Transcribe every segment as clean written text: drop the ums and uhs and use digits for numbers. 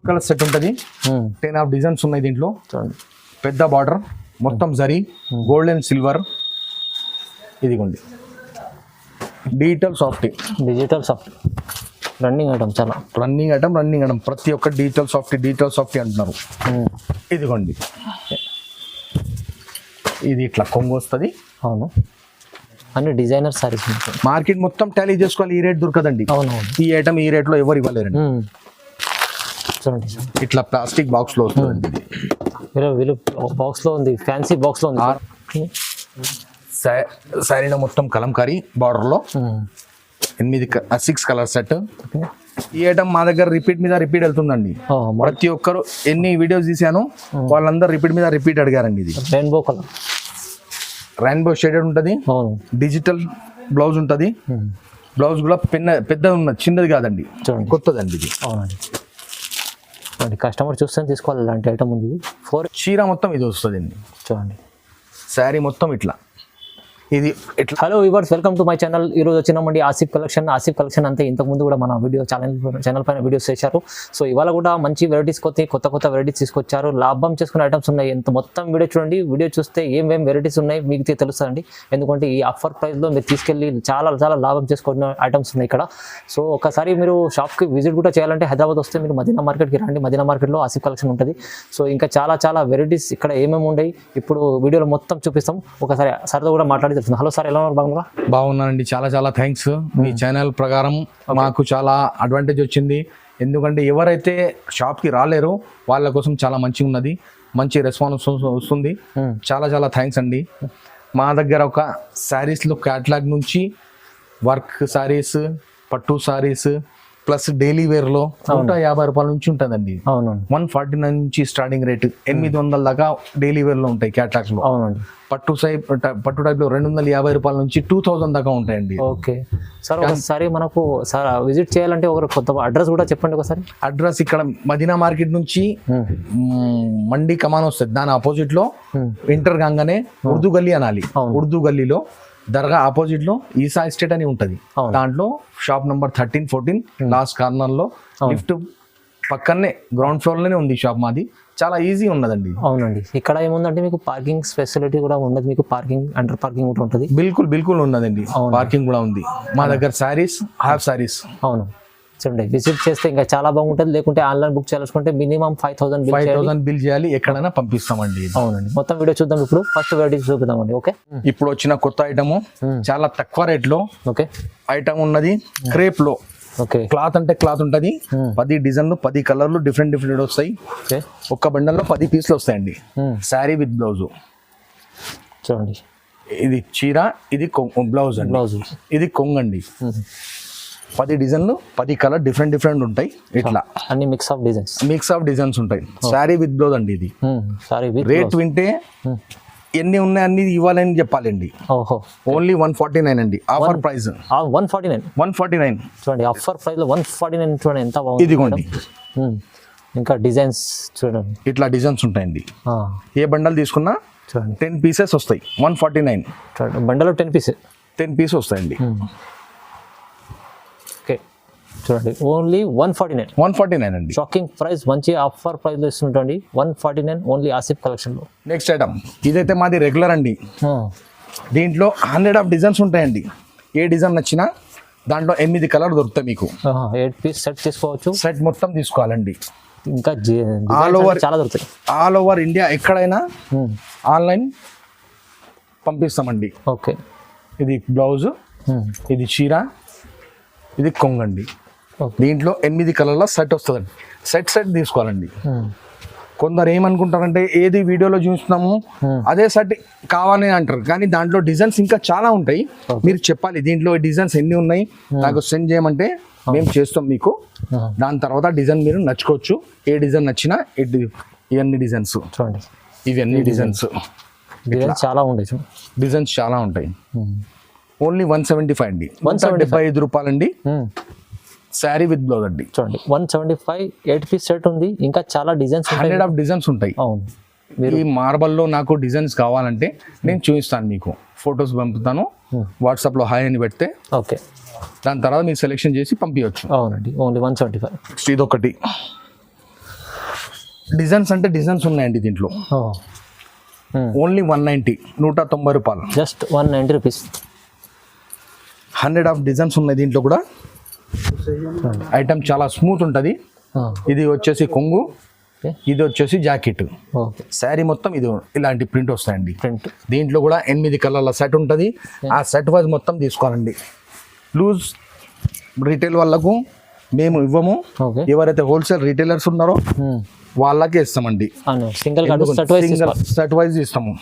Colour set ఉంటుంది 10 of designs ఉన్నాయి దీంట్లో. పెద్ద బార్డర్ మొత్తం జరీ గోల్డ్ అండ్ సిల్వర్. ఇదిగోండి డిజిటల్ సాఫ్ట్ రన్నింగ్ ఐటమ్, చాలా రన్నింగ్ ఐటమ్ ప్రతి ఒక్క డిజిటల్ సాఫ్ట్ అంటున్నారు. ఇదిగోండి ఇది ఇట్లా కొంగు వస్తుంది. అవును, అన్ని డిజైనర్ సారీస్ మార్కెట్ మొత్తం టాలీ చేసుకోవాలి, ఈ రేట్ దొరకదండి. అవునవును, ఈ ఐటమ్ ఈ రేట్లో ఎవరు ఇవ్వలేరండి. చూడండి ఇట్లా ప్లాస్టిక్ బాక్స్ లో వస్తుంది. వీళ్ళు బాక్స్ లో ఉంది, ఫ్యాన్సీ బాక్స్ లో ఉంది. శారీలో మొత్తం కలంకారీ బార్డర్ లో 6 కలర్ సెట్. ఈ ఐటమ్ మా దగ్గర రిపీట్ వెళ్తుందండి. ప్రతి ఒక్కరు ఎన్ని వీడియోస్ తీసాను వాళ్ళందరూ రిపీట్ అడిగారండి. ఇది రెయిన్బో షేడెడ్ ఉంటుంది, డిజిటల్ బ్లౌజ్ ఉంటుంది. బ్లౌజ్ కూడా పెద్ద ఉన్నది, చిన్నది కాదండి, కొత్తదండి ఇది. అవునండి, కస్టమర్ చూస్తే తీసుకోవాలి ఇలాంటి ఐటమ్ ఉంది. 4 చీర మొత్తం ఇది వస్తుంది అండి. చూడండి శారీ మొత్తం ఇట్లా ఇది ఇట్లా. Hello viewers, welcome to my channel. ఈరోజు వచ్చినామండి ఆసిఫ్ కలెక్షన్ అంతే. ఇంతకుముందు కూడా మన వీడియో ఛానల్ పైన వీడియోస్ చేశారు. సో ఇవాళ కూడా మంచి వెరైటీస్ కొత్త వెరైటీస్ తీసుకొచ్చారు. లాభం చేసుకునే ఐటమ్స్ ఉన్నాయి. మొత్తం వీడియో చూడండి. వీడియో చూస్తే ఏం వెరైటీస్ ఉన్నాయి మీకు తెలుస్తుందండి. ఎందుకంటే ఈ ఆఫర్ ప్రైస్లో మీరు తీసుకెళ్ళి చాలా లాభం చేసుకునే ఐటమ్స్ ఉన్నాయి ఇక్కడ. సో ఒకసారి మీరు షాప్కి విజిట్ కూడా చేయాలంటే హైదరాబాద్ వస్తే మీరు మదీనా మార్కెట్కి రండి. మదీనా మార్కెట్లో ఆసిఫ్ కలెక్షన్ ఉంటుంది. సో ఇంకా చాలా వెరైటీస్ ఇక్కడ ఏమేమి ఉన్నాయి ఇప్పుడు వీడియోలో మొత్తం చూపిస్తాం. ఒకసారి సరదా కూడా మాట్లాడి. హలో సార్, ఎలా ఉన్నారు? బాగున్నానండి, చాలా థ్యాంక్స్. మీ ఛానల్ ప్రకారం మాకు చాలా అడ్వాంటేజ్ వచ్చింది. ఎందుకంటే ఎవరైతే షాప్కి రాలేరో వాళ్ళ కోసం చాలా మంచిగా ఉన్నది, మంచి రెస్పాన్స్ వస్తుంది. చాలా థ్యాంక్స్ అండి. మా దగ్గర ఒక శారీస్లో క్యాటలాగ్ నుంచి వర్క్ శారీస్, పట్టు శారీస్ ప్లస్ డైలీ వేర్లో 150 రూపాయల నుంచి ఉంటుందండి. 149 నుంచి స్టార్టింగ్ రేట్, 800 దాకా డైలీ వేర్లో ఉంటాయి క్యాటలాగ్స్ లో. పట్టు టైప్లో 250 రూపాయల నుంచి 2000 దాకా ఉంటాయండి. ఓకే సార్, ఒకసారి మనకు సార్ విజిట్ చేయాలంటే ఒక కొత్త అడ్రస్ కూడా చెప్పండి ఒకసారి. అడ్రస్ ఇక్కడ మదీనా మార్కెట్ నుంచి మండి కమాన్ వస్తుంది, దాని ఆపోజిట్ లో ఎంటర్ కాగానే ఉర్దూ గల్లీ అనాలి. ఉర్దూ గల్లీలో దర్గా ఆపోజిట్ లో ఈసా ఎస్టేట్ అని ఉంటది. దాంట్లో షాప్ నంబర్ 13-14 లాస్ట్ కార్నర్ లో లిఫ్ట్ పక్కనే గ్రౌండ్ ఫ్లోర్ లోనే ఉంది షాప్ మాది. చాలా ఈజీ ఉన్నదండి. అవునండి, ఇక్కడ ఏముందంటే మీకు పార్కింగ్ ఫెసిలిటీ కూడా ఉన్నది. మీకు అండర్ పార్కింగ్ కూడా ఉంటుంది. బిల్కుల్ ఉన్నదండి, పార్కింగ్ కూడా ఉంది. మా దగ్గర సారీస్, హాఫ్ సారీస్. అవును, చూడండి విజిట్ చేస్తే ఇంకా చాలా బాగుంటుంది. లేకుంటే ఆన్లైన్ బుక్ చేయాలనుకుంటే మినిమం 5,000 బిల్ చేయాలి, ఎక్కడైనా పంపిస్తామండి. అవునండి, మొత్తం వీడియో చూద్దాం. ఇప్పుడు ఫస్ట్ వెరైటీ చూద్దామండి. ఓకే, ఇప్పుడు వచ్చిన కొత్త ఐటమ్ చాలా తక్కువ రేట్ లో ఐటమ్ ఉన్నది. క్రేప్ లో క్లాత్ అంటే క్లాత్ ఉంటది. 10 డిజైన్లు, 10 కలర్లు, డిఫరెంట్ వస్తాయి. ఒక్క బండల్లో 10 పీసులు వస్తాయండి. Sari with blouse. చూడండి, ఇది చీర, ఇది బ్లౌజ్ అండి. ఇది కొంగండి. 10 డిజైన్లు, 10 కలర్, డిఫరెంట్ ఉంటాయి. ఇట్లా అన్ని మిక్స్ ఆఫ్ డిజైన్స్ ఉంటాయి. శారీ విత్ బ్లౌజ్ అండి. ఇది రేట్ వింటే ఎన్ని ఉన్నాయి అన్ని ఇవ్వాలని చెప్పాలండి. ఓన్లీ 149 అండి. Offer price 149. చూడండి, ఆఫర్ ప్రైస్ లో 149. చూడండి ఎంత బాగుంది. ఇదిగోండి, ఇంకా డిజైన్స్ చూడండి, ఇట్లా డిజైన్స్ ఉంటాయండి. ఏ బండల్ తీసుకున్నా చూడండి 10 పీసెస్ వస్తాయి. 149. చూడండి, బండలో 10 పీసెస్ వస్తాయండి. ఓకే, చూడండి ఓన్లీ 149 అండి. షాకింగ్ ప్రైస్, మంచి ఆఫర్ ప్రైస్ లో ఇస్తుంటండి. 149 ఓన్లీ ఆసిఫ్ కలెక్షన్ లో. నెక్స్ట్ ఐటమ్ ఇదైతే మాది రెగ్యులర్ అండి. దీంట్లో 100 ఆఫ్ డిజైన్స్ ఉంటాయండి. ఏ డిజైన్ నచ్చినా దాంట్లో 8 కలర్ దొరుకుతాయి మీకు. 8 పీస్ సెట్ తీసుకోవచ్చు. సెట్ మొత్తం తీసుకోవాలండి. ఇంకా చాలా దొరుకుతాయి. ఆల్ ఓవర్ ఇండియా ఎక్కడైనా ఆన్లైన్ పంపిస్తామండి. ఓకే, ఇది బ్లౌజ్, ఇది చీర, ఇది కొంగండి. దీంట్లో 8 కలర్ల సెట్ వస్తుందండి. సెట్ తీసుకోవాలండి. కొందరు ఏమనుకుంటారంటే ఏది వీడియోలో చూస్తున్నాము అదే సెట్ కావాలని అంటారు, కానీ దాంట్లో డిజైన్స్ ఇంకా చాలా ఉంటాయి. మీరు చెప్పాలి దీంట్లో డిజైన్స్ ఎన్ని ఉన్నాయి నాకు సెండ్ చేయమంటే మేము చేస్తాం మీకు. దాని తర్వాత డిజైన్ మీరు నచ్చుకోవచ్చు. ఏ డిజైన్ నచ్చినా ఇవన్నీ డిజైన్స్ చూడండి. ఇవన్నీ డిజైన్స్ చాలా ఉంటాయి. ఓన్లీ 175 అండి. 175 రూపాయలండి. శారీ విత్ బ్లౌజ్ అండి. చూడండి 175 8 పీస్ సెట్ ఉంది. ఇంకా చాలా డిజైన్స్ 100 ఆఫ్ డిజైన్స్ ఉంటాయి. అవును, ఈ మార్బల్లో నాకు డిజైన్స్ కావాలంటే నేను చూపిస్తాను మీకు. ఫొటోస్ పంపుతాను, వాట్సాప్లో హాయ్ అని పెడితే ఓకే, దాని తర్వాత మీరు సెలెక్షన్ చేసి పంపించవచ్చు. అవునండి, ఓన్లీ 175. ఇదొకటి డిజైన్స్ అంటే డిజైన్స్ ఉన్నాయండి దీంట్లో. ఓన్లీ 190, 190 రూపాయలు. Just 190 rupees. 100 ఆఫ్ డిజైన్స్ ఉన్నాయి దీంట్లో కూడా. ఐటమ్ చాలా స్మూత్ ఉంటుంది. ఇది వచ్చేసి కొంగు, ఇది వచ్చేసి జాకెట్. ఓకే. శారీ మొత్తం ఇది ఇలాంటి ప్రింట్ వస్తాయండి. ప్రింట్ దీంట్లో కూడా 8 కలర్ల సెట్ ఉంటుంది. ఆ సెట్ వైజ్ మొత్తం తీసుకోవాలండి. లూజ్ రీటైల్ వాళ్ళకు మేము ఇవ్వము. ఓకే. ఎవరైతే హోల్సేల్ రీటైలర్స్ ఉన్నారో వాళ్ళకే ఇస్తామండి. సింగిల్ సెట్ వైజ్ ఇస్తాము.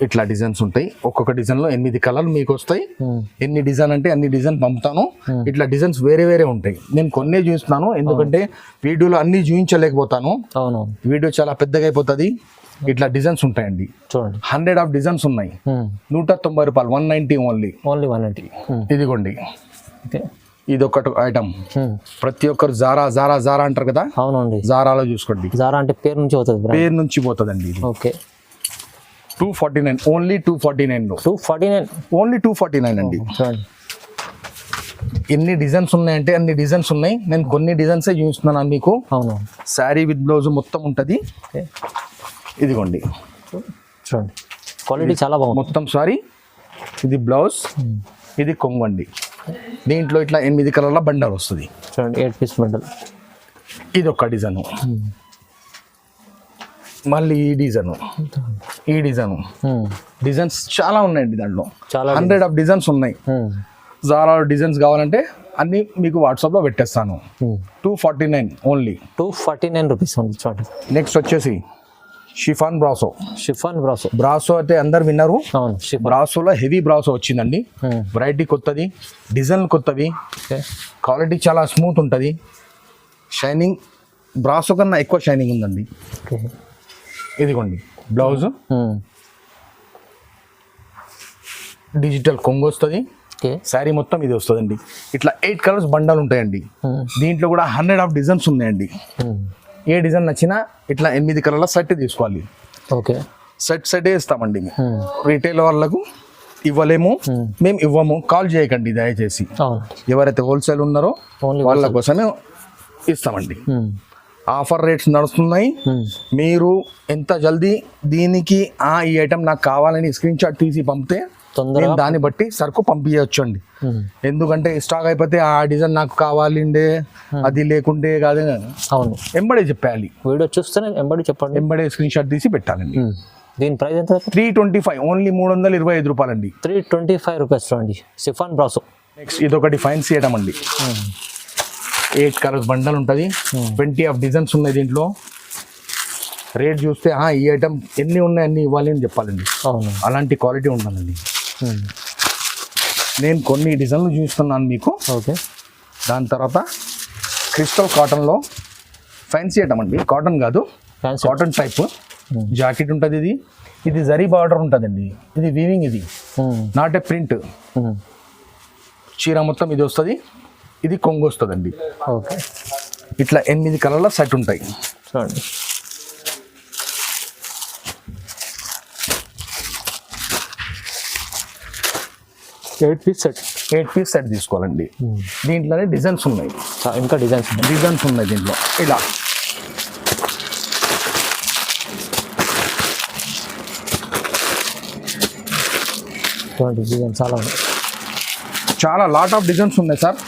ఇట్లా డిజైన్స్ ఉంటాయి. ఒక్కొక్క డిజైన్ లో 8 కలర్లు మీకు వస్తాయి. ఎన్ని డిజైన్ అంటే అన్ని డిజైన్ పంపుతాను. ఇట్లా డిజైన్స్ వేరే వేరే ఉంటాయి. నేను కొన్నే చూస్తున్నాను, ఎందుకంటే వీడియోలో అన్ని చూపించలేకపోతాను. అవును, వీడియో చాలా పెద్దగా అయిపోతుంది. ఇట్లా డిజైన్స్ ఉంటాయండి. చూడండి, 100 ఆఫ్ డిజైన్స్ ఉన్నాయి. 190 రూపాయలు, 190 ఓన్లీ. 190. ఇదిగోండి, ఓకే. ఇది ఒకటి ఐటమ్. ప్రతి ఒక్కరు జారా జారా జారా అంటారు కదా. అవునండి, జారాలో చూసుకోండి. జారా అంటే పేరు నుంచి పోతుంది. పేరు నుంచి పోతుందండి. ఓకే. 249, ఓన్లీ 249 లో. 249, ఓన్లీ 249 అండి. చూడండి, ఎన్ని డిజైన్స్ ఉన్నాయంటే అన్ని డిజైన్స్ ఉన్నాయి. నేను కొన్ని డిజైన్సే చూపిస్తున్నాను మీకు. అవును. శారీ విత్ బ్లౌజ్ మొత్తం ఉంటుంది. ఓకే. ఇదిగోండి, చూడండి, క్వాలిటీ చాలా బాగుంది. మొత్తం సారీ. ఇది బ్లౌజ్, ఇది కొంగు అండి. దీంట్లో ఇట్లా 8 కలర్ల బండల్ వస్తుంది. చూడండి, 8 పీస్ బండల్. ఇది ఒక డిజైన్. మళ్ళీ ఈ డిజైన్, ఈ డిజైన్. డిజైన్స్ చాలా ఉన్నాయండి దాంట్లో. చాలా 100 ఆఫ్ డిజైన్స్ ఉన్నాయి. జారా డిజైన్స్ కావాలంటే అన్ని మీకు వాట్సాప్లో పెట్టేస్తాను. 249 ఓన్లీ. 249 రూపీస్ ఉంది. చూడండి, నెక్స్ట్ వచ్చేసి chiffon brasso. Chiffon brasso. Brasso అయితే అందరు విన్నారు. అవును, బ్రాసోలో హెవీ బ్రాసో వచ్చిందండి. వెరైటీ కొత్తది, డిజైన్ కొత్తవి, క్వాలిటీ చాలా స్మూత్ ఉంటుంది. షైనింగ్ బ్రాసో కన్నా ఎక్కువ షైనింగ్ ఉందండి. ఇదిగోండి బ్లౌజ్, డిజిటల్ కొంగు వస్తుంది. శారీ మొత్తం ఇది వస్తుందండి. ఇట్లా 8 కలర్స్ బండలు ఉంటాయండి. దీంట్లో కూడా 100 ఆఫ్ డిజైన్స్ ఉన్నాయండి. ఏ డిజైన్ నచ్చినా ఇట్లా 8 కలర్ల సెట్ తీసుకోవాలి. ఓకే. సెట్ ఇస్తామండి. రీటైల్ వాళ్ళకు ఇవ్వలేము, మేము ఇవ్వము. కాల్ చేయకండి దయచేసి. ఎవరైతే హోల్సేల్ ఉన్నారో వాళ్ళ కోసమే ఇస్తామండి. ఆఫర్ రేట్స్ నడుస్తున్నాయి. మీరు ఎంత జల్దీ దీనికి ఈ ఐటమ్ నాకు కావాలని స్క్రీన్ షాట్ తీసి పంపితే నేను దాన్ని బట్టి సరుకు పంపించవచ్చు అండి. ఎందుకంటే స్టాక్ అయిపోతే ఆ డిజైన్ నాకు కావాలండే, అది లేకుంటే కాదు. అవును, ఎంబడే చెప్పాలి. వీడియో చూస్తేనే ఎంబడి చెప్పండి. ఎంబడే స్క్రీన్ షాట్ తీసి పెట్టాలండి. దీని ప్రైస్ ఎంత? 325, ఓన్లీ 325 రూపాయలండి. 325 రూపీస్. చూడండి, షిఫాన్ బ్రాసో. నెక్స్ట్ ఇది ఒకటి ఫ్యాన్సీ ఐటమ్ అండి. 8 కలర్స్ బండల్ ఉంటుంది. 20 ఆఫ్ డిజైన్స్ ఉన్నాయి దీంట్లో. రేట్ చూస్తే ఈ ఐటమ్ ఎన్ని ఉన్నాయి అన్ని ఇవ్వాలి అని చెప్పాలండి. అవును, అలాంటి క్వాలిటీ ఉండాలండి. నేను కొన్ని డిజైన్లు చూస్తున్నాను మీకు. ఓకే. దాని తర్వాత క్రిస్టల్ కాటన్లో ఫ్యాన్సీ ఐటమ్ అండి. కాటన్ కాదు, కాటన్ టైప్ జాకెట్ ఉంటుంది. ఇది జరీ బార్డర్ ఉంటుందండి. ఇది వీవింగ్, ఇది నాట్ ఏ ప్రింట్. చీర మొత్తం ఇది వస్తుంది. ఇది కొంగు వస్తుందండి. ఓకే. ఇట్లా 8 కలర్ల సెట్ ఉంటాయి. చూడండి, ఎయిట్ పీస్ సెట్ తీసుకోవాలండి. దీంట్లోనే డిజైన్స్ ఉన్నాయి. ఇంకా డిజైన్స్ ఉన్నాయి దీంట్లో. ఇలా డిజైన్ చాలా లాట్ ఆఫ్ డిజైన్స్ ఉన్నాయి సార్.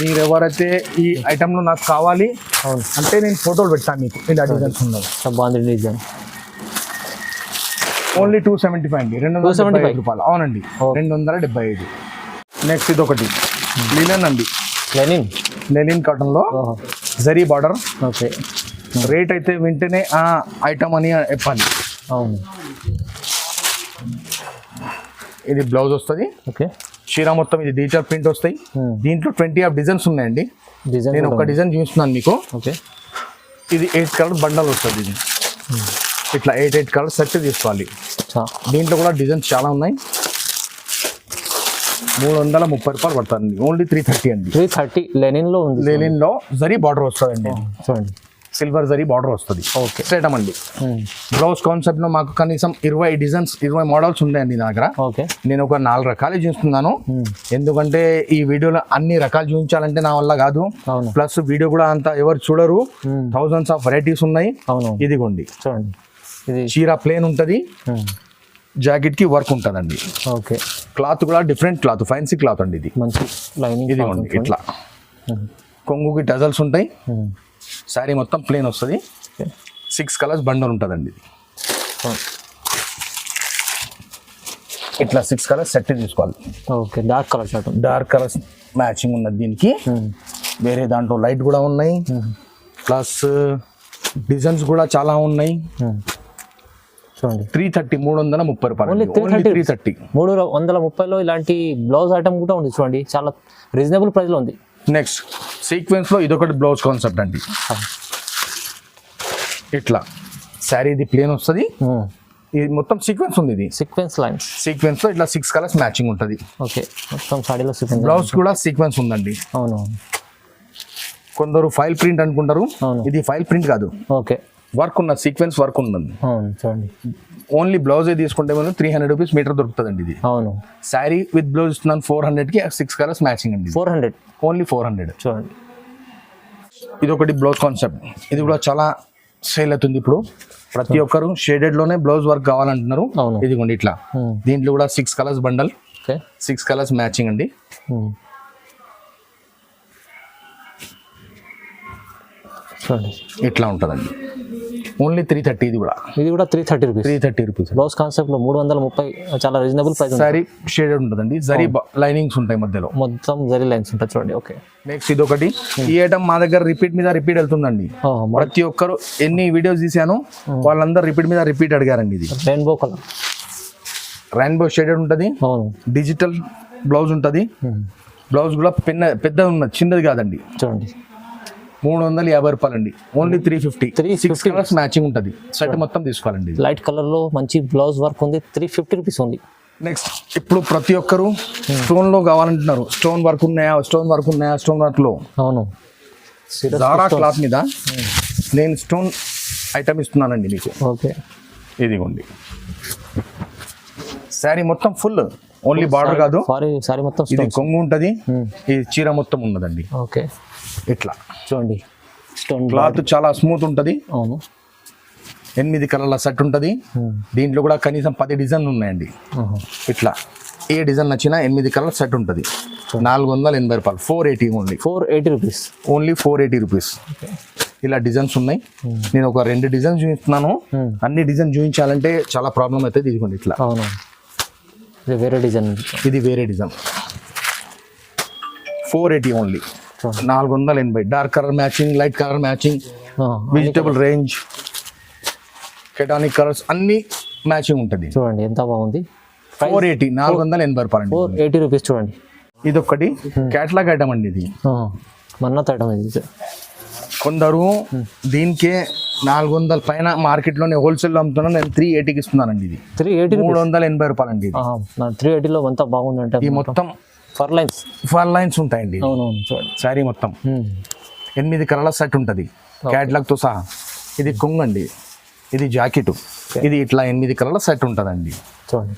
మీరు ఎవరైతే ఈ ఐటెంలో నాకు కావాలి అంటే నేను ఫోటోలు పెడతాను మీకు. ఇలా డిజైన్స్ ఉన్నాయి. బాగుంది డిజైన్. ఓన్లీ 275 అండి. 275 రూపాయలు. అవునండి, 275. నెక్స్ట్ ఇది ఒకటి లినన్ అండి. లెనిన్ కాటన్లో జరీ బార్డర్. ఓకే. రేట్ అయితే వింటేనే ఐటమ్ అని చెప్పాలి. అవును. ఇది బ్లౌజ్ వస్తుంది. ఓకే. చీర మొత్తం ఇది డిజిటల్ ప్రింట్ వస్తాయి. దీంట్లో 20 ఆఫ్ డిజైన్స్ ఉన్నాయండి. నేను ఒక డిజైన్ చూస్తున్నాను మీకు. ఓకే. ఇది 8 కలర్ బండల్ వస్తుంది. ఇది ఇట్లా 8 కలర్ సెట్ తీసుకోవాలి. దీంట్లో కూడా డిజైన్స్ చాలా ఉన్నాయి. 330 రూపాయలు పడుతుంది. ఓన్లీ 330 అండి. 330 లెనిన్లో ఉంది. లెనిన్లో జరీ బార్డర్ వస్తుందండి. చూడండి, సిల్వర్ జరీ బార్డర్ వస్తుంది. ఓకే. స్ట్రైట్ అండి. బ్లౌజ్ కాన్సెప్ట్ లో మాకు కనీసం 20 డిజైన్స్ 20 మోడల్స్ ఉన్నాయండి నా దగ్గర. ఓకే. నేను ఒక 4 రకాలు చూస్తున్నాను, ఎందుకంటే ఈ వీడియోలో అన్ని రకాలు చూపించాలంటే నా వల్ల కాదు. ప్లస్ వీడియో కూడా అంత ఎవరు చూడరు, థౌజండ్స్ ఆఫ్ వెరైటీస్ ఉన్నాయి. ఇదిగోండి చూడండి, ఇది చీర ప్లేన్ ఉంటుంది, జాకెట్ కి వర్క్ ఉంటుందండి. ఓకే. క్లాత్ కూడా డిఫరెంట్ క్లాత్, ఫ్యాన్సీ క్లాత్ అండి ఇది. మంచి లైనింగ్. ఇదిగోండి ఇట్లా కొంగుకి టజల్స్ ఉంటాయి. శారీ మొత్తం ప్లేన్ వస్తుంది. 6 కలర్స్ బండల్ ఉంటుందండి ఇది. ఇట్లా 6 కలర్స్ సెట్ తీసుకోవాలి. Okay. Dark colour shirt, dark colours matching ఉన్నది దీనికి. వేరే దాంట్లో లైట్ కూడా ఉన్నాయి, ప్లస్ డిజైన్స్ కూడా చాలా ఉన్నాయి. చూడండి 330 330 రూపాయలు. ఓన్లీ 330 330లో ఇలాంటి బ్లౌజ్ ఐటమ్ కూడా ఉంది. చూడండి చాలా రీజనబుల్ ప్రైస్ లో ఉంది. నెక్స్ట్ సీక్వెన్స్ లో ఇదొకటి బ్లౌజ్ కాన్సెప్ట్ అండి. ఇట్లా శారీ ఇది ప్లేన్ వస్తుంది, ఇది మొత్తం సీక్వెన్స్ ఉంది. ఇది సీక్వెన్స్ లైన్స్, సీక్వెన్స్ లో ఇట్లా 6 కలర్స్ మ్యాచింగ్ ఉంటుంది. ఓకే. మొత్తం సాడీలో సీక్వెన్స్. బ్లౌజ్ కూడా సీక్వెన్స్ ఉందండి. అవును. కొందరు ఫైల్ ప్రింట్ అనుకుంటారు, ఇది ఫైల్ ప్రింట్ కాదు. ఓకే. వర్క్ ఉన్న సీక్వెన్స్ వర్క్ ఉందండి. అవును. చూడండి ఓన్లీ బ్లౌజే తీసుకుంటే మనం 300 రూపీస్ మీటర్ దొరుకుతుందండి ఇది. అవును. శారీ విత్ బ్లౌజ్ ఇస్తున్నాను 400 కి 6 కలర్స్ మ్యాచింగ్ అండి. 400 ఓన్లీ 400. చూడండి ఇది ఒకటి బ్లౌజ్ కాన్సెప్ట్, ఇది కూడా చాలా సేల్ అవుతుంది ఇప్పుడు. ప్రతి ఒక్కరు షేడెడ్ లోనే బ్లౌజ్ వర్క్ కావాలంటున్నారు. ఇదిగోండి ఇట్లా దీంట్లో కూడా 6 కలర్స్ బండల్, 6 కలర్స్ మ్యాచింగ్ అండి. చూడండి ఇట్లా ఉంటుందండి. ఓన్లీ 330. ఇది కూడా 330 రూపీస్. 330 రూపీస్. బ్లౌజ్ కాన్సెప్ట్ లో 330, చాలా రీజనబుల్ ప్రైస్. సారీ షేడెడ్ ఉంటుందండి, జరీ లైనింగ్స్ ఉంటాయి మధ్యలో, మొత్తం జరీ లైన్స్ ఉంటాయి. చూడండి. ఓకే. నెక్స్ట్ ఇది ఒకటి. ఈ ఐటమ్ మా దగ్గర రిపీట్ మీద రిపీట్ వెళ్తుందండి. ప్రతి ఒక్కరు ఎన్ని వీడియోస్ తీసాను వాళ్ళందరూ రిపీట్ మీద రిపీట్ అడిగారండి. ఇది రెయిన్బో కలర్, రెయిన్బో షేడెడ్ ఉంటుంది. డిజిటల్ బ్లౌజ్ ఉంటుంది. బ్లౌజ్ కూడా పెద్ద ఉన్నది, చిన్నది కాదండి. చూడండి 350 రూపాయలు అండి. ఓన్లీ 350. 6 కలర్స్ మ్యాచింగ్ ఉంటుంది. సెట్ మొత్తం తీసుకోవాలండి. లైట్ కలర్ లో మంచి బ్లౌజ్ వర్క్ ఉంది. 350 రూపీస్ ఉంది. నెక్స్ట్ ఇప్పుడు ప్రతి ఒక్కరు స్టోన్ లో కావాలంటున్నారు. స్టోన్ వర్క్ ఉన్నాయా, స్టోన్ వర్క్ ఉన్నాయా, స్టోన్ వర్క్ లో. అవును. జారా క్లాత్ మీద నేను స్టోన్ ఐటమ్ ఇస్తున్నానండి మీకు. ఓకే. ఇదిగోండి శారీ మొత్తం ఫుల్, ఓన్లీ బార్డర్ కాదు, సారీ మొత్తం ఇది కొంగు ఉంటుంది. ఈ చీర మొత్తం ఉన్నదండి. ఓకే. ఇట్లా చూడండి స్టోన్ క్లాత్ చాలా స్మూత్ ఉంటుంది. అవును. 8 కలర్ల సెట్ ఉంటుంది. దీంట్లో కూడా కనీసం 10 డిజైన్లు ఉన్నాయండి. ఇట్లా ఏ డిజైన్ నచ్చినా 8 కలర్ సెట్ ఉంటుంది. 480 రూపాయలు. 480 ఓన్లీ. 480 రూపీస్. Only 480 rupees. ఇలా డిజైన్స్ ఉన్నాయి. నేను ఒక 2 డిజైన్ చూపిస్తున్నాను. అన్ని డిజైన్ చూపించాలంటే చాలా ప్రాబ్లం అవుతుంది. ఇదిగోండి ఇట్లా. అవును. ఇది వేరే డిజైన్. ఇది వేరే design. 480 only. 480. Dark colour matching, light colour matching, vegetable range, కెటానిక్ కలర్స్ అన్ని మ్యాచింగ్ ఉంటుంది. చూడండి ఎంత బాగుంది. 480. 480 రూపాయలు అండి. 480 రూపీస్. చూడండి ఇది ఒకటి క్యాటలాగ్ ఐటమ్ అండి. ఇది మన్నత్ ఐటమ్. ఇది కొందరు దీనికే 400 పైన మార్కెట్లోనే హోల్సేల్ అమ్ముతున్నాను, నేను 380కి ఇస్తున్నానండి. ఇది 380 రూపాయలు అండి. 380లో అంతా బాగుంది అంటే ఈ మొత్తం ఫర్ లైన్స్ ఉంటాయండి. అవునవును. చూడండి శారీ మొత్తం 8 కలర్ల సెట్ ఉంటుంది క్యాటలాగ్ తో సహా. ఇది కొంగు అండి, ఇది జాకెట్, ఇది ఇట్లా 8 కలర్ల సెట్ ఉంటుందండి. చూడండి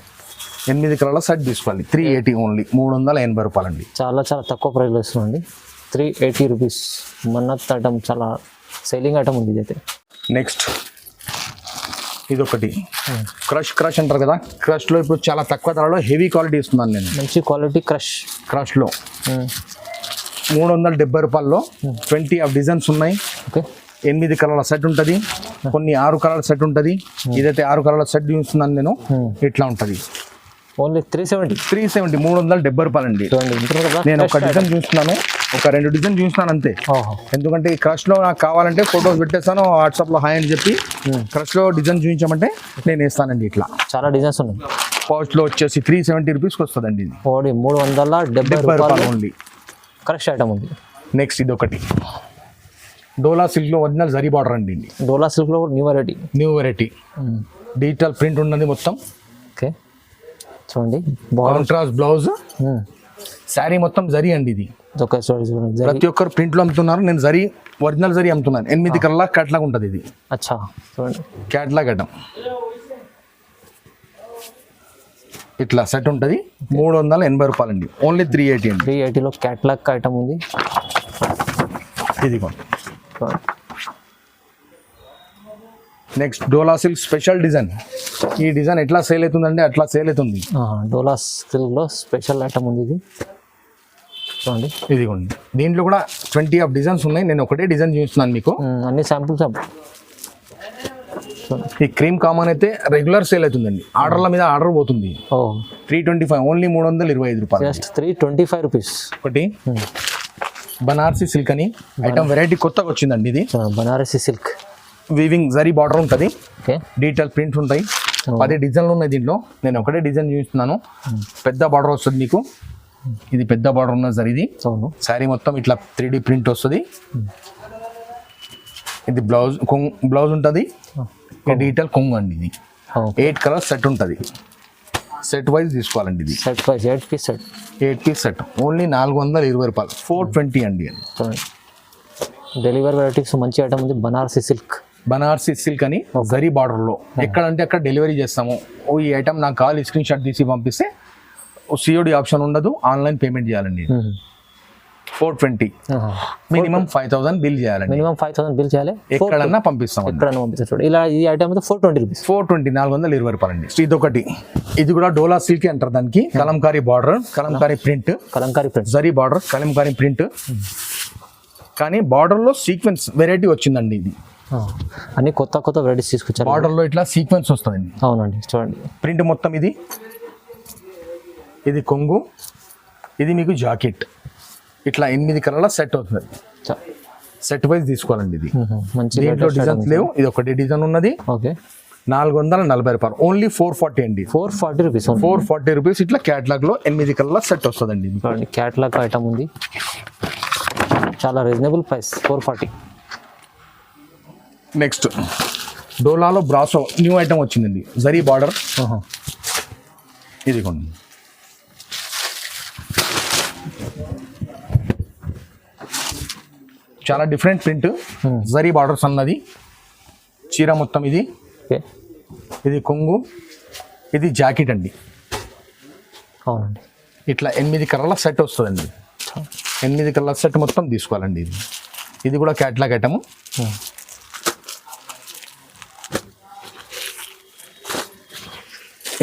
8 కలర్ల సెట్ తీసుకోవాలి. 380 ఓన్లీ. 380 రూపాయలు అండి. చాలా తక్కువ ప్రైస్లో ఇస్తుందండి. 380 రూపీస్. మన్నత్ ఐటమ్ చాలా సేలింగ్ ఐటమ్ ఉంది ఇదైతే. నెక్స్ట్ ఇదొకటి క్రష్ అంటారు కదా. క్రష్ లో ఇప్పుడు చాలా తక్కువ ధరలో హెవీ క్వాలిటీ ఇస్తున్నాను నేను. మంచి క్వాలిటీ క్రష్ లో 370 రూపాయల్లో 20 ఆఫ్ డిజైన్స్ ఉన్నాయి. ఓకే. 8 కలర్ల సెట్ ఉంటుంది, కొన్ని 6 కలర్ల సెట్ ఉంటుంది. ఇదైతే 6 కలర్ల సెట్ చూస్తున్నాను నేను. ఇట్లా ఉంటుంది. ఓన్లీ 370. 370 రూపాయలు అండి. నేను ఒక డిజైన్ చూస్తున్నాను, ఒక 2 డిజైన్ చూస్తున్నాను అంతే. ఎందుకంటే ఈ క్రష్ లో నాకు కావాలంటే ఫొటోస్ పెట్టేస్తాను వాట్సాప్ లో హాయ్ అని చెప్పి. క్రష్ లో డిజైన్ చూపించమంటే నేను వేస్తానండి. ఇట్లా చాలా డిజైన్స్ ఉన్నాయి. కాస్ట్ లో వచ్చేసి 370 రూపీస్కి వస్తుందండి. ఇది 370 రూపాయలు ఓన్లీ. క్రష్ ఐటమ్ ఉంది. నెక్స్ట్ ఇది ఒకటి డోలా సిల్క్ లో ఒరిజినల్ జరీ బార్డర్ అండి. డోలా సిల్క్ లో న్యూ వెరైటీ డిజిటల్ ప్రింట్ ఉన్నది మొత్తం. ఓకే. చూడండి కాంట్రాస్ట్ బ్లౌజ్, శారీ మొత్తం జరీ అండి ఇది. ఒక చూడండి జరీ. ప్రతి ఒక్కరు ప్రింట్లో అమ్ముతున్నారు, నేను జరీ ఒరిజినల్ జరీ అమ్ముతున్నాను. 8 కలర్ల క్యాట్లాగ్ ఉంటుంది ఇది. అచ్చా చూడండి క్యాట్లాగ్ ఐటమ్ ఇట్లా సెట్ ఉంటుంది. 380 రూపాయలు అండి, ఓన్లీ 380 అండి. 380లో క్యాట్లాగ్ ఐటమ్ ఉంది. ఇది నెక్స్ట్ డోలా సిల్క్ స్పెషల్ డిజైన్. ఈ డిజైన్ ఎట్లా సేల్ అవుతుందండి, అట్లా సేల్ అవుతుంది. డోలా సిల్క్లో స్పెషల్ ఐటమ్ ఉంది ఇది చూడండి. ఇదిగోండి, దీంట్లో కూడా 20 ఆఫ్ డిజైన్స్ ఉన్నాయి. నేను ఒకటే డిజైన్ చూస్తున్నాను మీకు. అన్ని శాంపుల్స్. ఈ క్రీమ్ కామన్ అయితే రెగ్యులర్ సేల్ అవుతుందండి, ఆర్డర్ల మీద ఆర్డర్ పోతుంది. 325, ఓన్లీ 325 రూపాయలు. Just 325 rupees. ఒకటి బనారసి సిల్క్ అని ఐటమ్ వెరైటీ కొత్తగా వచ్చిందండి. ఇది Banarasi silk weaving zari border ఉంటుంది, ఓకే. డీటెయిల్ ప్రింట్స్ ఉంటాయి. 10 డిజైన్లు ఉన్నాయి దీంట్లో. నేను ఒకటే డిజైన్ చూస్తున్నాను. పెద్ద బార్డర్ వస్తుంది మీకు. ఇది పెద్ద బార్డర్ ఉన్న జరీది. శారీ మొత్తం ఇట్లా 3D ప్రింట్ వస్తుంది. ఇది బ్లౌజ్ ఉంటుంది. డీటెయిల్ కొంగు అండి. ఇది 8 కలర్స్ సెట్ ఉంటుంది. సెట్ వైజ్ తీసుకోవాలండి. ఇది set wise 8 piece set only 420 రూపాయలు. 420 అండి. డెలివరీ వెరైటీస్ మంచి ఐటమ్ ఉంది. బనారసి సిల్క్ అని జరీ బార్డర్లో ఎక్కడంటే అక్కడ డెలివరీ చేస్తాము. ఈ ఐటమ్ నాకు కావాలి, స్క్రీన్ షాట్ తీసి పంపిస్తే COD ఆప్షన్ ఉండదు, ఆన్లైన్ పేమెంట్ చేయాలండి. 420 మినిమం 5000 బిల్ చేయాలండి. ఎక్కడన్నా పంపిస్తాం. ఇలా ఈ ఐటమ్ 420 రూపీస్. 420 రూపాయలు అండి. ఇదొకటి, ఇది కూడా డోలా సిల్క్ అంటారు దానికి. Kalamkari border, Kalamkari print, zari border, Kalamkari print. కానీ బార్డర్లో సీక్వెన్స్ వెరైటీ వచ్చిందండి. ఇది అన్ని కొత్త వెరైటీస్ తీసుకొచ్చారు. బార్డర్లో ఇట్లా సీక్వెన్స్ వస్తుందండి. అవునండి చూడండి. ప్రింట్ మొత్తం ఇది కొంగు, ఇది మీకు జాకెట్. ఇట్లా 8 కలర్ల సెట్ అవుతుంది. సెట్ వైజ్ తీసుకోవాలండి. ఇది మంచి దీంట్లో డిజైన్స్ లేవు. ఇది ఒకటి డిజైన్ ఉన్నది. ఓకే. 440 రూపాయలు, ఓన్లీ 440 అండి. 440 రూపీస్. 440 రూపీస్. ఇట్లా క్యాట్లాగ్ లో 8 కలర్ల సెట్ వస్తుందండి. క్యాట్లాగ్ ఐటమ్ ఉంది, చాలా రీజనబుల్ ప్రైస్. 440. నెక్స్ట్ డోలాలో బ్రాసో న్యూ ఐటమ్ వచ్చిందండి. జరీ బార్డర్. ఇది కొన్ని చాలా డిఫరెంట్ ప్రింట్, జరీ బార్డర్స్ అన్నది. చీర మొత్తం ఇది. ఇది కొంగు, ఇది జాకెట్ అండి. అవునండి. ఇట్లా 8 కలర్ల సెట్ వస్తుందండి. 8 కలర్ల సెట్ మొత్తం తీసుకోవాలండి. ఇది కూడా క్యాట్లాగ్ ఐటమ్.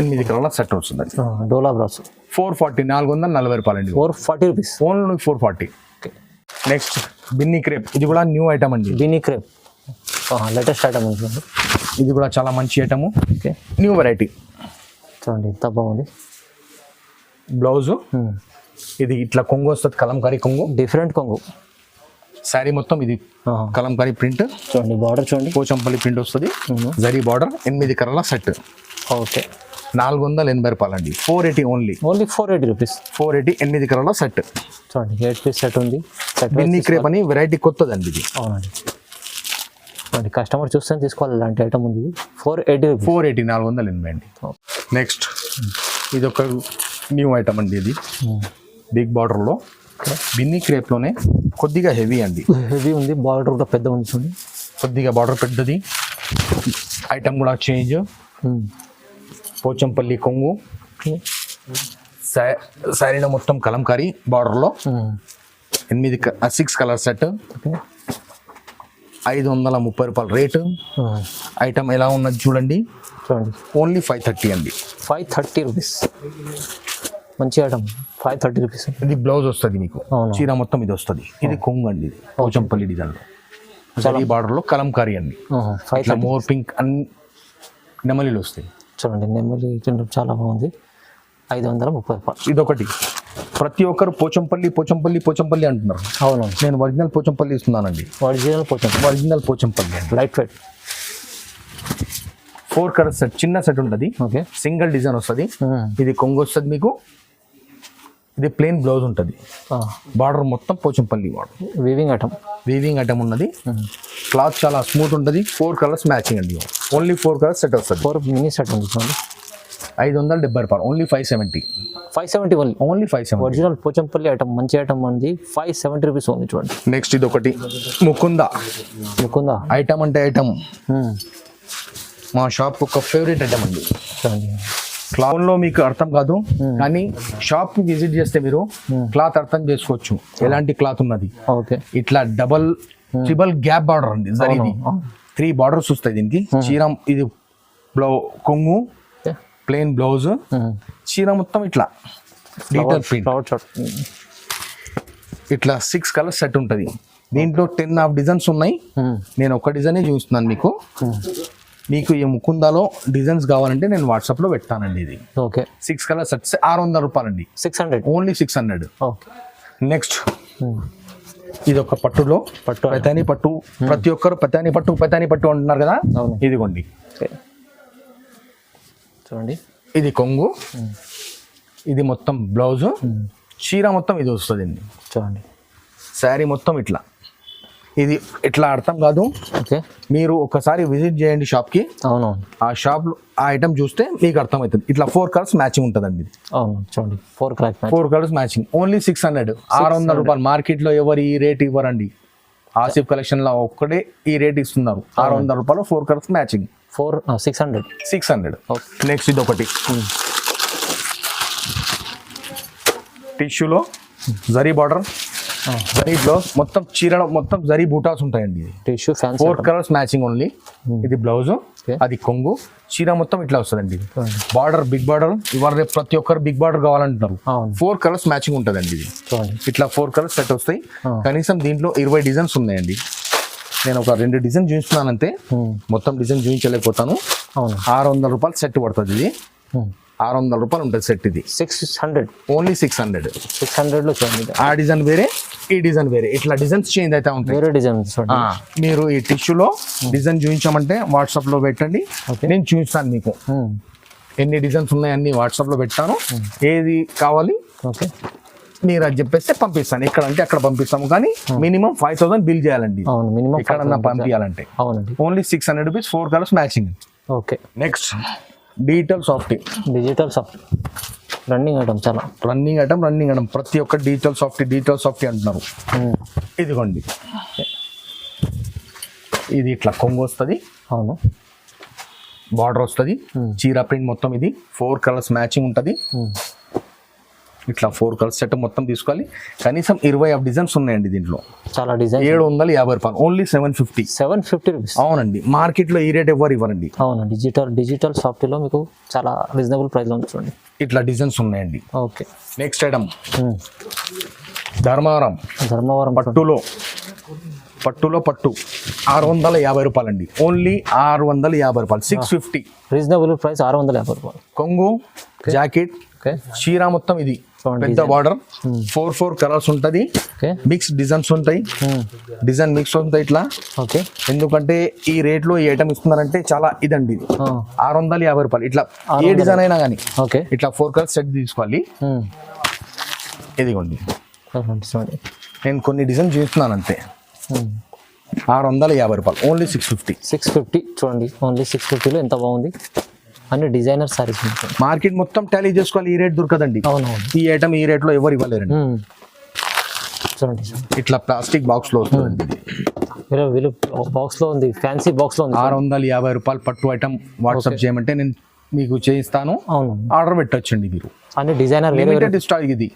ఎనిమిది కలర్ల సెట్ వస్తుంది. డోలా బ్రాసో 440, 440 రూపాయలు అండి. 440 rupees, only 440. Next Binny crepe, ఇది కూడా న్యూ ఐటమ్ అండి. బిన్నీ క్రేప్ లేటెస్ట్ ఐటమ్ ఉంటుంది. ఇది కూడా చాలా మంచి ఐటమ్. Okay, new variety. చూడండి ఎంత బాగుంది. బ్లౌజు ఇది ఇట్లా కొంగు వస్తుంది, కలంకారీ కొంగు, డిఫరెంట్ కొంగు. శారీ మొత్తం ఇది కలంకారీ ప్రింట్. చూడండి బార్డర్ చూడండి, పోచంపల్లి ప్రింట్ వస్తుంది, జరీ బార్డర్, 8 కలర్ల సెట్. ఓకే, 480 రూపాయలు అండి. 480 ఓన్లీ 480 రూపీస్. 480, 8 కలర్ల సెట్. చూడండి 8 పీస్ సెట్ ఉంది. బిన్నీ క్రేప్ అని వెరైటీ కొత్తదండి ఇది. అవునండి, చూడండి కస్టమర్ చూస్తే తీసుకోవాలి, ఇలాంటి ఐటమ్ ఉంది. 480 రూపీస్. 480, 480 అండి. నెక్స్ట్ ఇది ఒక న్యూ ఐటమ్ అండి. ఇది బిగ్ బార్డర్లో బిన్నీ క్రేప్లోనే కొద్దిగా హెవీ అండి. హెవీ ఉంది, బార్డర్ కూడా పెద్ద ఉంది. చూడండి కొద్దిగా బార్డర్ పెద్దది, ఐటమ్ కూడా చేంజ్. పోచంపల్లి కొంగు, శారీలో మొత్తం కలంకారీ బార్డర్లో 6 కలర్ సెట్. 530 రూపాయలు రేటు. ఐటమ్ ఎలా ఉన్నది చూడండి. చూడండి ఓన్లీ 530 అండి. 530 రూపీస్. మంచి ఐటమ్. 530 రూపీస్. ఇది బ్లౌజ్ వస్తుంది మీకు, చీర మొత్తం ఇది వస్తుంది. ఇది కొంగు అండి, ఇది పోచంపల్లి డిజైన్లో ఈ బార్డర్లో కలంకారీ అండి. ఇట్లా మోర్ పింక్ అన్ని నెమలీలు వస్తాయి. చూడండి నెమలి చాలా బాగుంది. 530 రూపాయలు. ఇదొకటి. ప్రతి ఒక్కరు పోచంపల్లి పోచంపల్లి పోచంపల్లి అంటున్నారు. అవును, నేను ఒరిజినల్ పోచంపల్లి ఇస్తున్నానండి. ఒరిజినల్ పోచంపల్లి అండి. Light weight. 4 కలర్ సెట్, చిన్న సెట్ ఉంటుంది. ఓకే, సింగిల్ డిజైన్ వస్తుంది. ఇది కొంగు వస్తుంది మీకు. ఇది ప్లెయిన్ బ్లౌజ్ ఉంటుంది. బార్డర్ మొత్తం పోచంపల్లి బార్డర్. వీవింగ్ ఐటమ్ ఉన్నది. క్లాత్ చాలా స్మూత్ ఉంటుంది. 4 కలర్స్ మ్యాచింగ్ అండి. ఓన్లీ 4 కలర్స్ సెట్ వస్తుంది. 4 మినీ సెట్ ఉంది. చూడండి 570 only 570. 570 only. Only 570. Original Pochampally item, మంచి ఐటమ్ అండి. 570 రూపీస్ ఓన్లీ. చూడండి నెక్స్ట్ ఇది ఒకటి ముకుందా ముకుందా ఐటమ్ అంటే ఐటమ్ మా షాప్ ఒక ఫేవరెట్ ఐటమ్ అండి. చూడండి క్లాత్ లో మీకు అర్థం కాదు, కానీ షాప్ కి విజిట్ చేస్తే మీరు క్లాత్ అర్థం చేసుకోవచ్చు ఎలాంటి క్లాత్ ఉన్నది. ఓకే. ఇట్లా డబల్ ట్రిబల్ గ్యాప్ బార్డర్ అండి. జరిది 3 బార్డర్స్ వస్తాయి దీనికి. చీర ఇది కొంగు, ప్లెయిన్ బ్లౌజ్, చీర మొత్తం ఇట్లా డీటెయిల్ ప్రింట్. ఇట్లా 6 కలర్స్ సెట్ ఉంటుంది. దీంట్లో 10 డిజైన్స్ ఉన్నాయి. నేను ఒక డిజైనే చూపిస్తున్నాను మీకు. మీకు ఈ ముకుందాలో డిజైన్స్ కావాలంటే నేను వాట్సాప్ లో పెడతానండి. ఇది ఓకే. 6 కలర్స్ సెట్స్ 600 రూపాయలండి. 600 ఓన్లీ 600. ఓకే. నెక్స్ట్ ఇది ఒక పట్టులో పతాని పట్టు. ప్రతి ఒక్కరు పతాని పట్టు అంటున్నారు కదా, ఇదిగోండి. చూడండి ఇది కొంగు, ఇది మొత్తం బ్లౌజ్, చీర మొత్తం ఇది వస్తుందండి. చూడండి శారీ మొత్తం ఇట్లా. ఇది ఇట్లా అర్థం కాదు. ఓకే. మీరు ఒకసారి విజిట్ చేయండి షాప్ కి. అవును. ఆ షాప్ ఆ ఐటమ్ చూస్తే మీకు అర్థమవుతుంది. ఇట్లా 4 కలర్స్ మ్యాచింగ్ ఉంటుందండి. అవును చూడండి 4 కలర్స్ మ్యాచింగ్. ఓన్లీ 600. 600 రూపాయలు. మార్కెట్ లో ఎవరు ఈ రేట్ ఇవ్వరండి. ఆసిఫ్ కలెక్షన్ లో ఒక్కడే ఈ రేట్ ఇస్తున్నారు. 600 రూపాయలు 4 కలర్స్ మ్యాచింగ్. 600. నెక్స్ట్ ఇది ఒకటి టిష్యూలో జరీ బార్డర్, జరీ బ్లౌజ్, మొత్తం చీర మొత్తం జరీ బూటాస్ ఉంటాయండి. Tissue 4 colours matching only. ఇది బ్లౌజ్, అది కొంగు, చీర మొత్తం ఇట్లా వస్తుందండి. Border big border. ఇవాళ రేపు ప్రతి ఒక్కరు బిగ్ బార్డర్ కావాలంటున్నారు. 4 కలర్స్ మ్యాచింగ్ ఉంటుందండి. ఇది ఇట్లా 4 కలర్స్ సెట్ వస్తాయి. కనీసం దీంట్లో 20 డిజైన్స్ ఉన్నాయండి. నేను ఒక 2 డిజైన్ చూపిస్తున్నానంతే, మొత్తం డిజైన్ చూపించలేకపోతాను. 600 రూపాయలు సెట్ పడుతుంది. ఇది 600 రూపాయలు ఉంటుంది సెట్. ఇది 600. ఓన్లీ 600. 600 లో చూడండి. ఆ డిజైన్ వేరే, ఈ డిజైన్ వేరే. ఇట్లా డిజైన్స్ చేంజ్ అయితే ఉంటాయి. వేరే డిజైన్ చూడండి. మీరు ఈ టిష్యూలో డిజైన్ చూపించామంటే వాట్సాప్ లో పెట్టండి, నేను చూపిస్తాను మీకు. ఎన్ని డిజైన్స్ ఉన్నాయి అన్ని వాట్సాప్ లో పెట్టాను. ఏది కావాలి ఓకే మీరు అది చెప్పేస్తే పంపిస్తాను. ఎక్కడ అంటే అక్కడ పంపిస్తాము, కానీ మినిమం 5000 బిల్ చేయాలండి. ఎక్కడన్నా పంపించాలంటే. Only 600 rupees 4 colours matching. Okay. Next digital soft. Running item, చాలా రన్నింగ్ ఐటమ్. ప్రతి ఒక్క డిజిటల్ సాఫ్ట్ అంటున్నారు. ఇదిగోండి, ఇది ఇట్లా కొంగు వస్తుంది. అవును. బార్డర్ వస్తుంది, చీర ప్రింట్ మొత్తం. ఇది 4 కలర్స్ మ్యాచింగ్ ఉంటుంది. ఇట్లా 4 కలర్స్ సెట్ మొత్తం తీసుకోవాలి. కనీసం 20 డిజైన్స్ ఉన్నాయండి దీంట్లో. చాలా డిజైన్. 750 రూపాయలు. Only 750 rupees. అవునండి, మార్కెట్ లో ఈ రేట్ ఎవరు ఇవ్వరండి. అవును. డిజిటల్ సాఫ్ట్ లో మీకు చాలా రీజనబుల్ ప్రైస్ లో చూడండి. ఇట్లా డిజైన్స్ ఉన్నాయండి. ఓకే. నెక్స్ట్ ఐటమ్ ధర్మవరం పట్టులో పట్టు 650 రూపాయలండి. ఓన్లీ 650 రూపాయలు. 650 రీజనబుల్ ప్రైస్. 650 రూపాయలు. కొంగు, జాకెట్, చీర మొత్తం. ఇది పెద్ద బార్డర్. 4 కలర్స్ ఉంటుంది. మిక్స్ డిజైన్స్ ఉంటాయి. డిజైన్ మిక్స్ ఉంటాయి ఇట్లా. ఓకే. ఎందుకంటే ఈ రేట్ లో ఈ ఐటమ్ ఇస్తున్నారంటే చాలా ఇదండి. ఇది 650 రూపాయలు. ఇట్లా ఏ డిజైన్ అయినా కానీ ఇట్లా 4 కలర్స్ సెట్ తీసుకోవాలి. ఇదిగోండి, నేను కొన్ని డిజైన్ చూస్తున్నాను అంతే. 650 రూపాయలు. ఓన్లీ 650. చూడండి. ఓన్లీ 650 లో ఎంత బాగుంది. అన్ని డిజైనర్ సారీస్. మార్కెట్ మొత్తం టాలీ చేసుకోవాలి, ఈ రేట్ దొరకదండి. అవునవును. ఈ ఐటమ్ ఈ రేట్ లో ఎవరు ఇవ్వలేరండి. చూడండి, ఇట్లా ప్లాస్టిక్ బాక్స్ లో వస్తుంది. వీళ్ళు బాక్స్ లో ఉంది, ఫ్యాన్సీ బాక్స్ లో ఉంది. 650 రూపాయలు పట్టు ఐటమ్ వాట్సాప్ చేయమంటే నేను మీకు చేయిస్తాను. అవును. ఆర్డర్ పెట్టొచ్చండి మీరు. అన్ని డిజైనర్ లిమిటెడ్ స్టాక్ ఇది.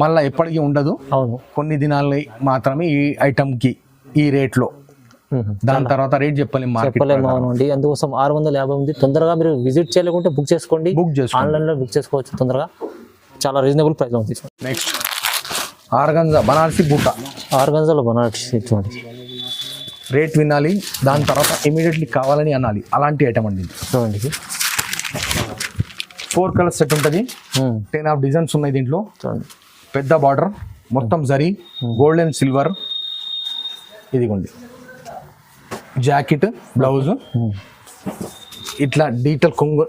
మళ్ళీ ఎప్పటికీ ఉండదు. అవును. కొన్ని దినాలు మాత్రమే ఈ ఐటమ్ కి ఈ రేట్ లో. దాని తర్వాత రేట్ చెప్పలేము. అవునండి, అందుకోసం 650 ఉంది. తొందరగా మీరు విజిట్ చేయలేకుంటే బుక్ చేసుకోండి. ఆన్లైన్ లో బుక్ చేసుకోవచ్చు తొందరగా. చాలా రీజనబుల్ ప్రైస్ ఉంది. నెక్స్ట్ ఆర్గంజా బనారసి బూట. ఆర్గంజాలో బనారసి చూడండి. రేట్ వినాలి, దాని తర్వాత ఇమీడియట్లీ కావాలని అనాలి. అలాంటి ఐటమ్ అండి చూడండి. 4 కలర్స్ సెట్ ఉంటుంది. 10 డిజైన్స్ ఉన్నాయి దీంట్లో. చూడండి, పెద్ద బార్డర్ మొత్తం జరీ, గోల్డ్ అండ్ సిల్వర్. ఇదిగోండి జాకెట్, బ్లౌజ్, ఇట్లా డీటెయిల్ కొంగు,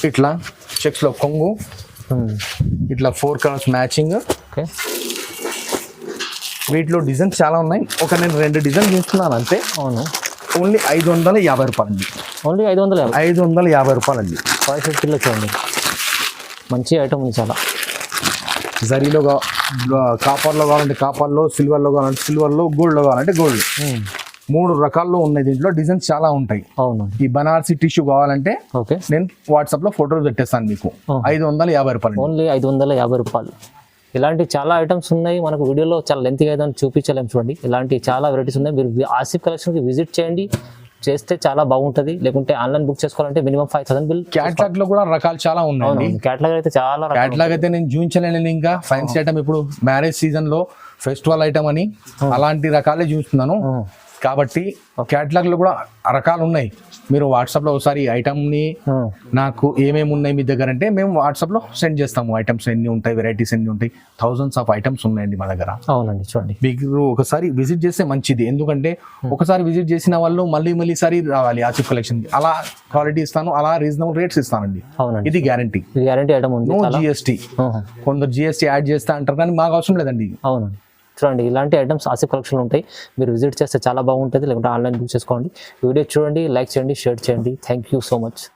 ఇట్లా చెక్స్ లో కొంగు, ఇట్లా 4 కలర్స్ మ్యాచింగ్. వీటిలో డిజైన్స్ చాలా ఉన్నాయి. నేను 2 డిజైన్ చూస్తున్నాను అంతే. అవును. ఓన్లీ 550 రూపాయలు అండి. ఓన్లీ 550. 550 రూపాయలండి. 550లో చూడండి, మంచి ఐటమ్ ఉంది చాలా. జరీలో కాపర్లో కావాలంటే కాపర్లో, సిల్వర్లో కావాలంటే సిల్వర్లో, గోల్డ్లో కావాలంటే గోల్డ్. 3 రకాల్లో ఉన్నాయి. దీంట్లో డిజైన్స్ చాలా ఉంటాయి. అవును. ఈ బనారసి టిష్యూ కావాలంటే ఓకే, నేను వాట్సాప్లో ఫోటోలు పెట్టేస్తాను మీకు. 550 రూపాయలు. ఓన్లీ 550 రూపాయలు. ఇలాంటి చాలా ఐటమ్స్ ఉన్నాయి. మనకు వీడియోలో చాలా లెంత్గా అయితే చూపించలేము. చూడండి, ఇలాంటి చాలా వెరైటీస్ ఉన్నాయి. మీరు ఆసిఫ్ కలెక్షన్కి విజిట్ చేయండి, చేస్తే చాలా బాగుంటుంది. లేకుంటే ఆన్లైన్ బుక్ చేసుకోవాలంటే మినిమం 5000 బిల్. క్యాట్లాగ్ లో కూడా రకాలు చాలా ఉన్నాయి. క్యాట్లాగ్ అయితే చాలా క్యాట్లాగ్ అయితే నేను చూపించలేను. ఇంకా ఫ్యాన్సీ ఐటమ్ ఇప్పుడు మ్యారేజ్ సీజన్ లో ఫెస్టివల్ ఐటమ్ అని అలాంటి రకాలే చూస్తున్నాను. కాబట్టి క్యాట్లాగ్ లో కూడా రకాలు ఉన్నాయి. మీరు వాట్సాప్ లో ఒకసారి ఐటమ్ ని నాకు ఏమేమి ఉన్నాయి మీ దగ్గర అంటే మేము వాట్సాప్ లో సెండ్ చేస్తాము. ఐటమ్స్ ఎన్ని ఉంటాయి, వెరైటీస్ ఎన్ని ఉంటాయి, థౌజండ్స్ ఆఫ్ ఐటమ్స్ ఉన్నాయండి మా దగ్గర. అవునండి, చూడండి, మీరు ఒకసారి విజిట్ చేస్తే మంచిది. ఎందుకంటే ఒకసారి విజిట్ చేసిన వాళ్ళు మళ్ళీ సారి రావాలి ఆసిఫ్ కలెక్షన్. అలా క్వాలిటీ ఇస్తాను, అలా రీజనబుల్ రేట్స్ ఇస్తానండి. అవునండి, ఇది గ్యారంటీ. ఐటమ్ ఉంది. No GST. కొందరు జిఎస్టీ యాడ్ చేస్తా అంటారు, కానీ మాకు అవసరం లేదండి. అవునండి, చూడండి, ఇలాంటి ఐటమ్స్ ఆసిఫ్ కలెక్షన్ ఉంటాయి. మీరు విజిట్ చేస్తే చాలా బాగుంటుంది. లేకుంటే ఆన్లైన్ బుక్ చేసుకోండి. వీడియో చూడండి, లైక్ చేయండి, షేర్ చేయండి. Thank you so much.